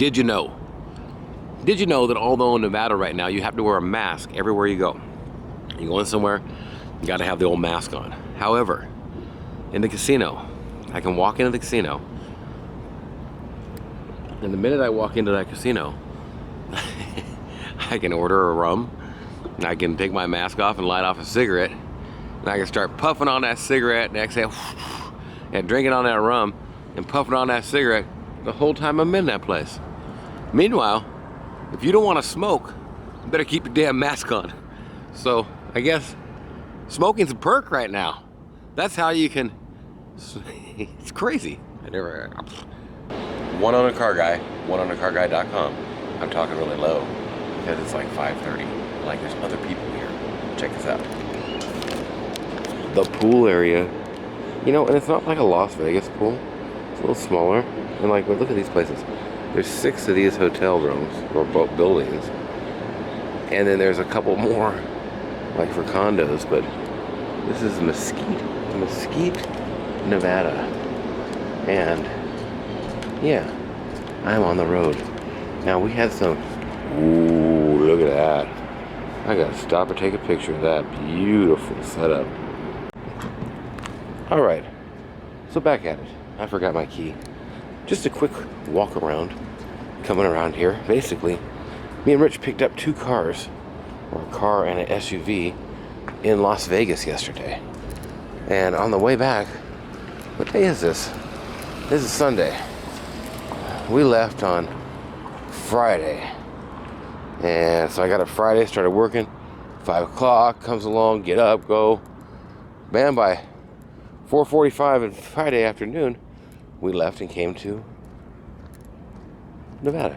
Did you know? Did you know that although in Nevada right now you have to wear a mask everywhere you go? You go in somewhere, you got to have the old mask on. However, in the casino, I can walk into the casino, and the minute I walk into that casino, I can order a rum, and I can take my mask off and light off a cigarette, and I can start puffing on that cigarette and exhale, and drinking on that rum, and puffing on that cigarette the whole time I'm in that place. Meanwhile, if you don't want to smoke, you better keep your damn mask on. So I guess smoking's a perk right now. That's how you can. It's crazy. One on a car guy, oneonacarguy.com. I'm talking really low because it's like 5:30. Like there's other people here. Check this out. The pool area, you know, and it's not like a Las Vegas pool. It's a little smaller. And like, look at these places. There's 6 of these hotel rooms or buildings, and then there's a couple more, like for condos. But this is Mesquite, Nevada, and yeah, I'm on the road now. We had some. Ooh, look at that! I gotta stop and take a picture of that beautiful setup. All right, so back at it. I forgot my key. Just a quick walk around, coming around here. Basically, me and Rich picked up 2 cars, or a car and an SUV, in Las Vegas yesterday. And on the way back, what day is this? This is Sunday. We left on Friday. And so I got up Friday, started working. 5 o'clock, comes along, get up, go. Man, by 4:45 on Friday afternoon, we left and came to Nevada.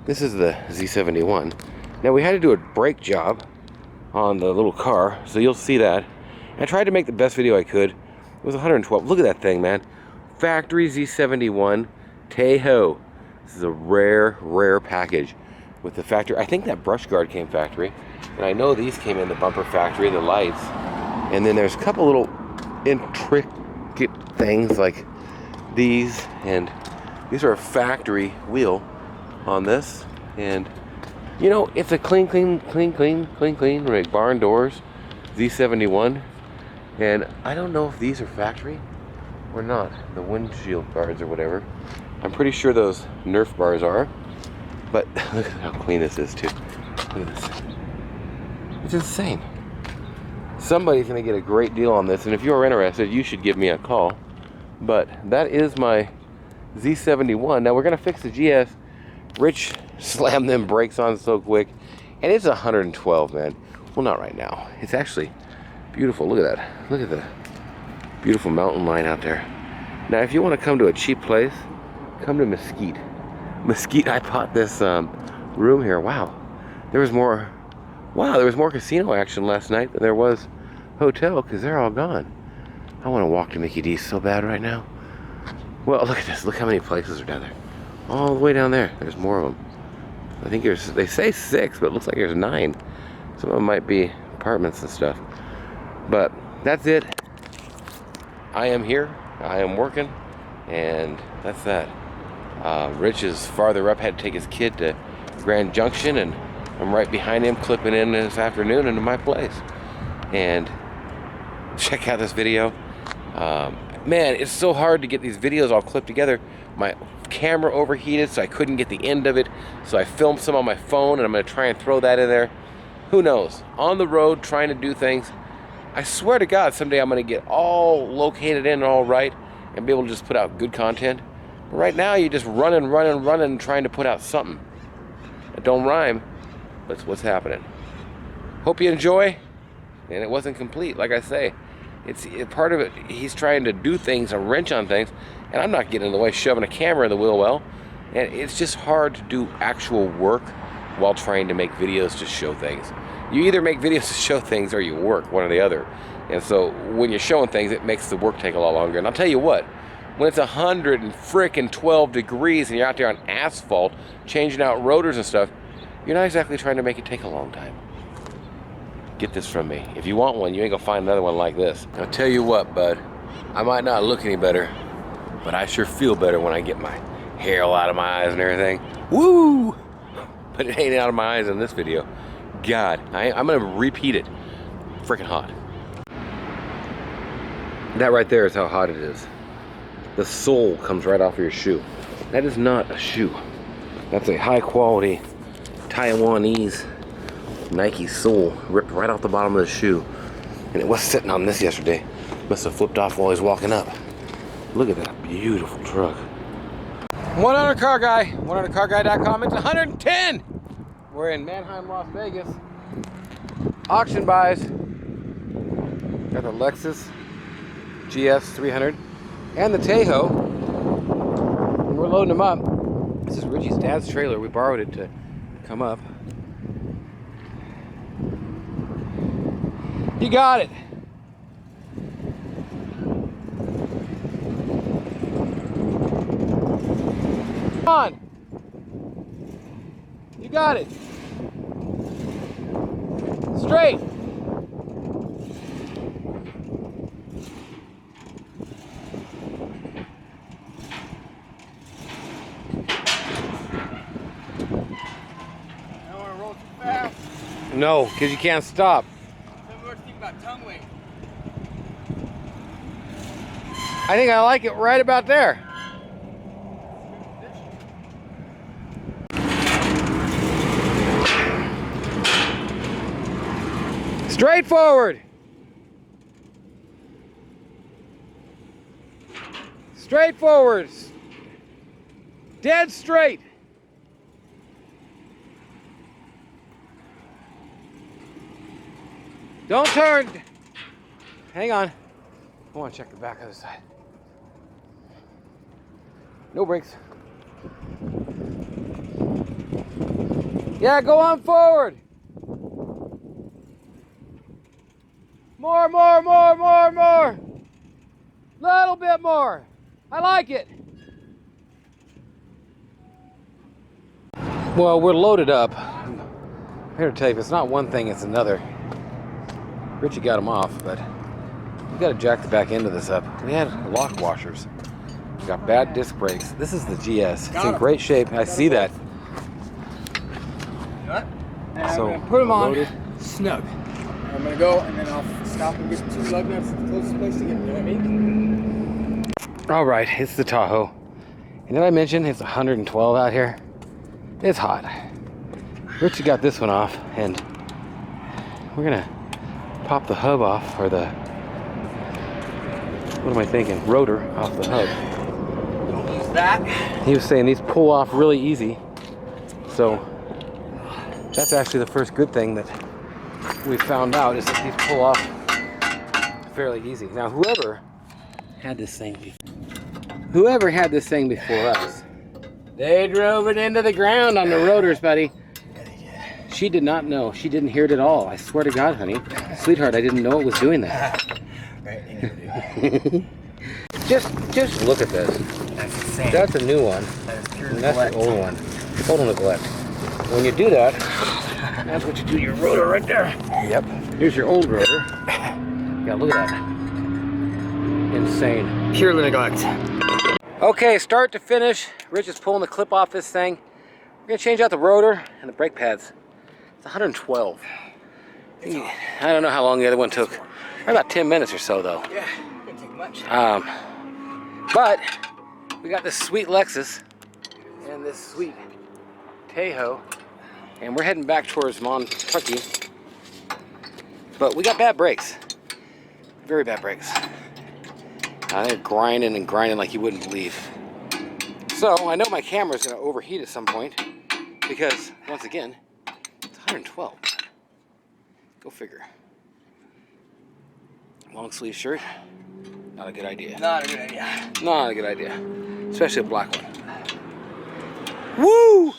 This is the Z71. Now we had to do a brake job on the little car, so you'll see that. I tried to make the best video I could. It was 112. Look at that thing, man. Factory Z71 Tahoe. This is a rare package with the factory. I think that brush guard came factory, and I know these came in the bumper factory, the lights, and then there's a couple little intricate things like these, and these are a factory wheel on this, and you know, it's a clean like barn doors Z71, and I don't know if these are factory or not, the windshield guards or whatever. I'm pretty sure those Nerf bars are, but look at how clean this is too. Look at this. It's insane. Somebody's gonna get a great deal on this, and if you're interested, you should give me a call. But that is my Z71. Now we're gonna fix the GS. Rich slammed them brakes on so quick, and it's 112, man. Well, not right now. It's actually beautiful. Look at that. Look at the beautiful mountain line out there. Now, if you want to come to a cheap place, come to Mesquite. Mesquite. I bought this room here. Wow, there was more. Wow, there was more casino action last night than there was hotel, because they're all gone. I want to walk to Mickey D's so bad right now. Well, look at this. Look how many places are down there. All the way down there. There's more of them. I think there's, they say 6, but it looks like there's 9. Some of them might be apartments and stuff. But that's it. I am here. I am working. And that's that. Rich is farther up. Had to take his kid to Grand Junction, and I'm right behind him, clipping in this afternoon into my place. And check out this video. Man, it's so hard to get these videos all clipped together. My camera overheated, so I couldn't get the end of it. So I filmed some on my phone, and I'm going to try and throw that in there. Who knows? On the road, trying to do things. I swear to God, someday I'm going to get all located in all right and be able to just put out good content. But right now, you're just running, trying to put out something. It don't rhyme. That's what's happening. Hope you enjoy. And it wasn't complete, like I say. It's part of it. He's trying to do things, a wrench on things, and I'm not getting in the way, shoving a camera in the wheel well. And it's just hard to do actual work while trying to make videos to show things. You either make videos to show things or you work, one or the other. And so when you're showing things, it makes the work take a lot longer. And I'll tell you what, when it's 112 degrees and you're out there on asphalt, changing out rotors and stuff, you're not exactly trying to make it take a long time. Get this from me. If you want one, you ain't gonna find another one like this. I'll tell you what, bud, I might not look any better, but I sure feel better when I get my hair out of my eyes and everything. Woo! But it ain't out of my eyes in this video. God, I'm gonna repeat it. Freaking hot. That right there is how hot it is. The sole comes right off of your shoe. That is not a shoe. That's a high quality Taiwanese Nike sole ripped right off the bottom of the shoe. And it was sitting on this yesterday. Must have flipped off while he's walking up. Look at that beautiful truck. 100 car guy, 100carguy.com. It's 110. We're in Mannheim, Las Vegas. Auction buys. Got the Lexus GS 300 and the Tahoe. And we're loading them up. This is Richie's dad's trailer. We borrowed it to come up. You got it. Come on. You got it. Straight. I don't want to roll too fast. No, because you can't stop. About tongue weight. I think I like it right about there. Straight forward. Straight forward. Dead straight. Don't turn. Hang on. I want to check the back of the side. No brakes. Yeah, go on forward. More. Little bit more. I like it. Well, we're loaded up. I'm here to tell you, if it's not one thing, it's another. Richie got them off, but we got to jack the back end of this up. We had lock washers. We got bad disc brakes. This is the GS. It's in great shape. I see that. What? And So, I'm going to put them on loaded. snug. And I'm going to go and then I'll stop and get 2 lug nuts. It's the closest place to get, you know what I mean? All right, it's the Tahoe. And did I mention it's 112 out here? It's hot. Richie got this one off, and we're going to pop the hub off, or the, what am I thinking? Rotor off the hub. Don't use that. He was saying these pull off really easy. So that's actually the first good thing that we found out, is that these pull off fairly easy. Now whoever had this thing before us, they drove it into the ground on the rotors, buddy. She did not know. She didn't hear it at all. I swear to God, honey. Sweetheart, I didn't know it was doing that. Right, just look at this. that's insane. That's a new one. That is pure And that's neglect. the old one. Total neglect. When you do that, that's what you do to your rotor right there. Yep. Here's your old rotor. Yeah, look at that. Insane. Pure neglect. Okay, start to finish, Rich is pulling the clip off this thing. We're gonna change out the rotor and the brake pads. It's 112. I don't know how long the other one took. Probably about 10 minutes or so though. Yeah, didn't take much. But we got this sweet Lexus and this sweet Tahoe, and we're heading back towards Montucky. But we got bad brakes. Very bad brakes. They're grinding and grinding like you wouldn't believe. So I know my camera's gonna overheat at some point because, once again, it's 112. Go figure. Long sleeve shirt, not a good idea. Not a good idea. Not a good idea, especially a black one. Woo!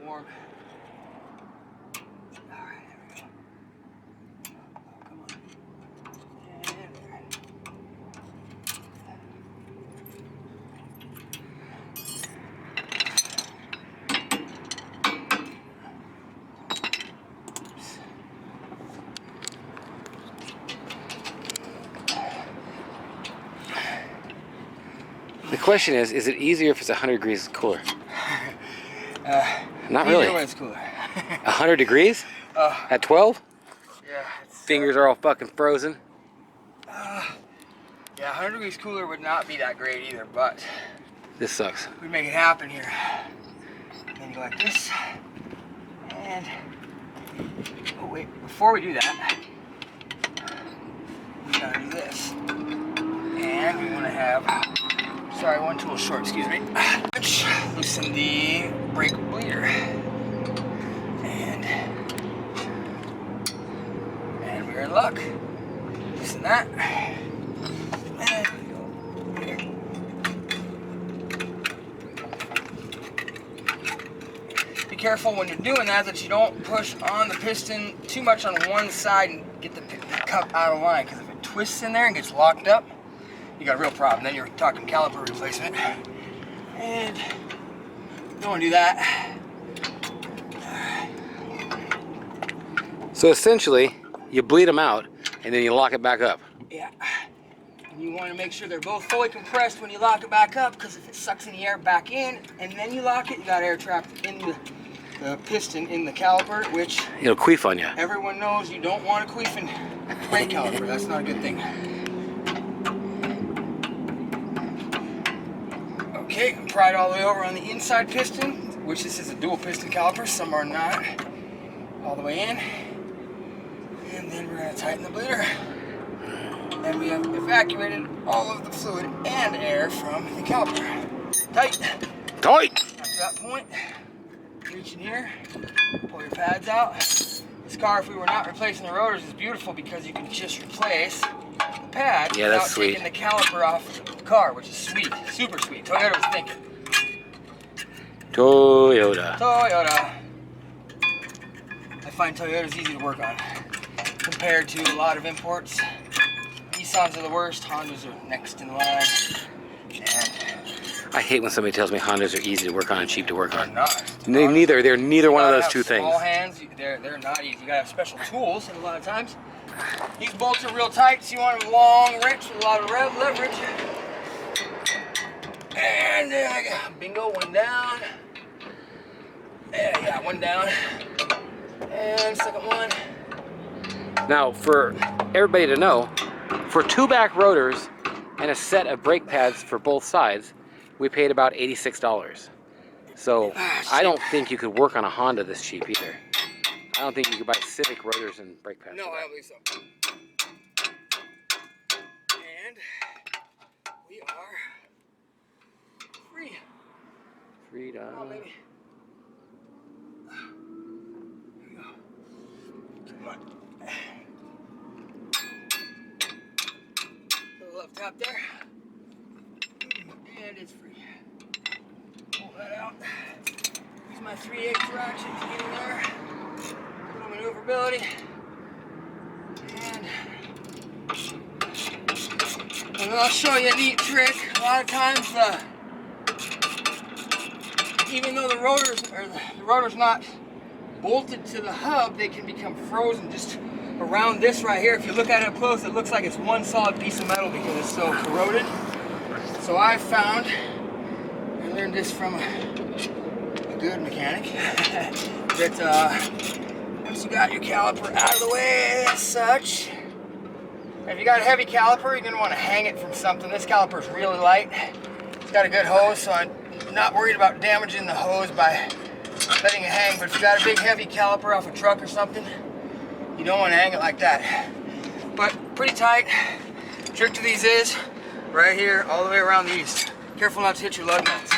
Warm. Alright, there we go. Oh, come on. And there. question is it easier if it's 100 degrees cooler? Not really. Either way it's cooler. 100 degrees? At 12? Yeah. Fingers are all fucking frozen. Yeah, 100 degrees cooler would not be that great either, but This sucks. we make it happen here. And then you go like this. And oh wait, before we do that, we gotta do this. And we want to have, sorry, one tool short, excuse me. Loosen the brake bleeder. And we're in luck. Loosen that. And we go here. Be careful when you're doing that you don't push on the piston too much on one side and get the cup out of line, because if it twists in there and gets locked up, you got a real problem. Then you're talking caliper replacement. And you don't want to do that. So essentially, you bleed them out and then you lock it back up. Yeah. And you want to make sure they're both fully compressed when you lock it back up, because if it sucks any air back in and then you lock it, you got air trapped in the piston in the caliper, which It'll queef on you. everyone knows you don't want a queefing brake caliper. That's not a good thing. Okay, pry it all the way over on the inside piston, which this is a dual piston caliper, some are not. All the way in. And then we're going to tighten the bleeder. And we have evacuated all of the fluid and air from the caliper. Tight. Tight! After that point, reach in here, pull your pads out. This car, if we were not replacing the rotors, is beautiful because you can just replace the pad without taking the caliper off the car, which is sweet, super sweet. Toyota was thinking. Toyota. Toyota. I find Toyota's easy to work on compared to a lot of imports. Nissans are the worst, Hondas are next in line. And I hate when somebody tells me Hondas are easy to work on and cheap to work on. they're not. They're neither one of those two things. Small hands, they're not easy. You gotta have special tools, and a lot of times these bolts are real tight, so you want a long wrench with a lot of leverage. And there I go. Bingo, one down. There, yeah, one down. And second one. Now, for everybody to know, for two back rotors and a set of brake pads for both sides, we paid about $86. So I don't think you could work on a Honda this cheap either. I don't think you could buy Civic rotors and brake pads. No, I don't believe so. And we are free. Freedom. Come on, baby. Here we go. Come on. Little left tap there. And it's free. Pull that out. Use my 3/8 ratchet to get in there. Little maneuverability. And I'll show you a neat trick. A lot of times, even though the rotor's not bolted to the hub, they can become frozen just around this right here. If you look at it up close, it looks like it's one solid piece of metal because it's so corroded. So I found, I learned this from a good mechanic, that once you got your caliper out of the way as such, if you got a heavy caliper, you're going to want to hang it from something. This caliper is really light. It's got a good hose, so I'm not worried about damaging the hose by letting it hang. But if you got a big heavy caliper off a truck or something, you don't want to hang it like that. But pretty tight. Trick to these is right here, all the way around these. Careful not to hit your lug nuts.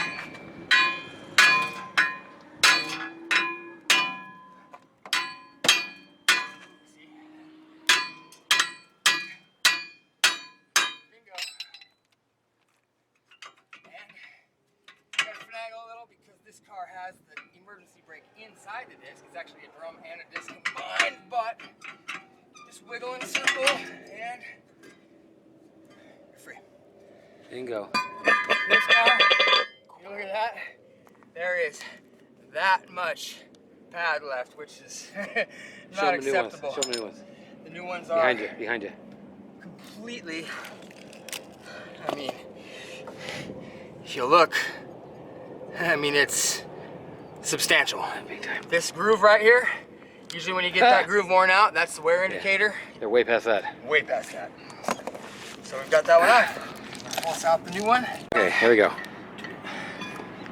This car has the emergency brake inside the disc. It's actually a drum and a disc combined, but just wiggle in a circle and you're free. Bingo. This car, you look at that, there is that much pad left, which is not acceptable. Show me the new ones. The new ones are behind you. Completely, I mean, if you look, I mean, it's substantial. Big time. This groove right here, usually when you get that groove worn out, that's the wear indicator. They're way past that. Way past that. So we've got that one on. Pulse out the new one. Okay, here we go.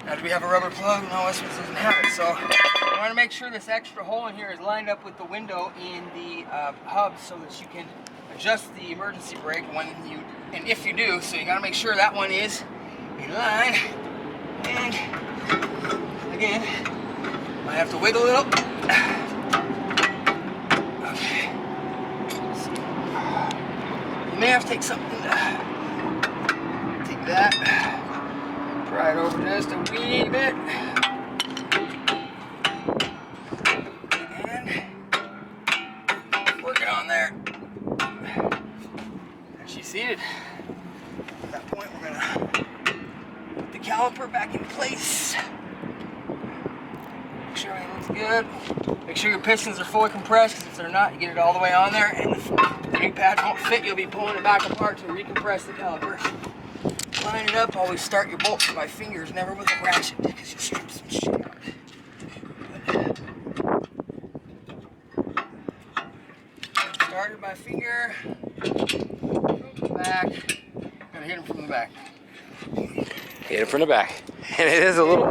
Now, do we have a rubber plug? No, this one doesn't have it. So you want to make sure this extra hole in here is lined up with the window in the hub so that you can adjust the emergency brake and if you do, so you got to make sure that one is in line. And again, might have to wiggle a little. Okay. You may have to take something. Take that. Pry it over just a wee bit. And work it on there. And she's seated. At that point, we're gonna put the caliper back in place. Make sure everything looks good. Make sure your pistons are fully compressed, because if they're not, you get it all the way on there, and if the new pads won't fit, you'll be pulling it back apart to recompress the caliper. Line it up, always start your bolts by fingers, never with a ratchet, because you'll strip some shit out. Start it by finger, back, gotta hit him from the back. Hit it from the back. And it is a little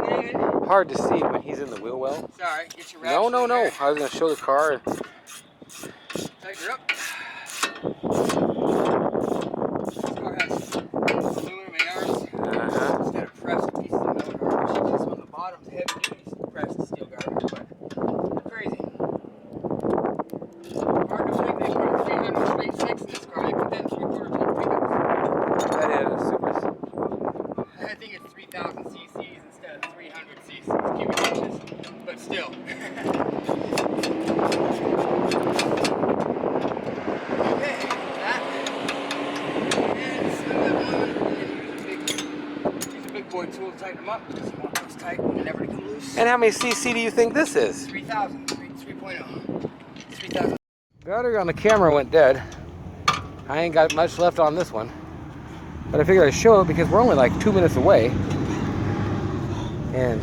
hard to see when he's in the wheel well. Sorry, get your ratchet. No. I was going to show the car. Tighten her up. This car has aluminum ARs. Instead of pressed pieces of metal garbage. This one, the bottom's heavy duty pressed steel garbage, but they're crazy. Hard to believe they put a 300 straight 6 in this car. They put that in 3/4 ton pickups. That is super. I think it's 3,000 cc's instead of 300 cc's cubic inches, but still. Okay, that. And send that one. Use a big boy tool to tighten them up, because you want those tight and never to come loose. And how many cc do you think this is? 3,000, 3.0. 3,000. Battery on the camera went dead. I ain't got much left on this one. But I figured I'd show it because we're only like 2 minutes away. And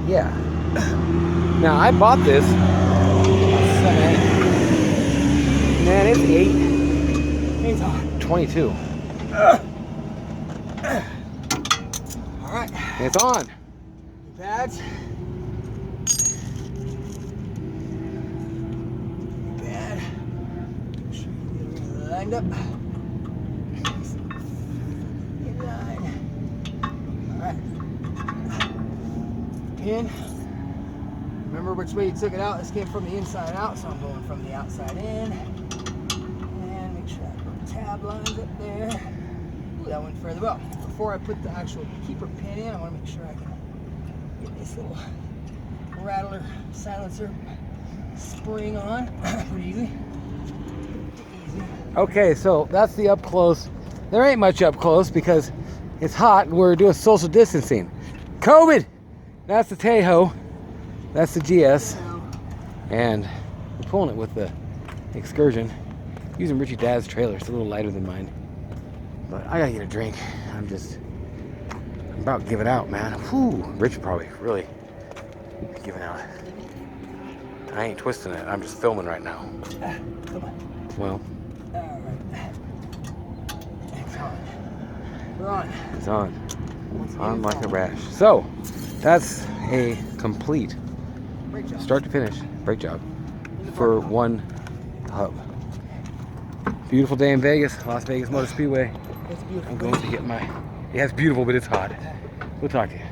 yeah. Now I bought this. Man, it's 8:22. Alright. It's on. Pads. Pad. Make sure you get it lined up. Alright. Pin. Remember which way you took it out. This came from the inside out, so I'm going from the outside in. And make sure that little tab lines up there. Ooh, that went further well. Before I put the actual keeper pin in, I want to make sure I can get this little rattler silencer spring on. Pretty easy. Okay, so that's the up close. There ain't much up close because it's hot and we're doing social distancing. COVID! That's the Tahoe. That's the GS. And we're pulling it with the Excursion. Using Richie Dad's trailer. It's a little lighter than mine. But I gotta get a drink. I'm about to give it out, man. Whew. Rich probably really giving out. I ain't twisting it. I'm just filming right now. Come on. Well. Alright. It's on. We're on. It's on. On like a rash. So, that's a complete Brake job. start to finish brake job for one hub. Beautiful day in Vegas, Las Vegas Motor Speedway. It's beautiful. I'm going to get my... Yeah, it's beautiful, but it's hot. We'll talk to you.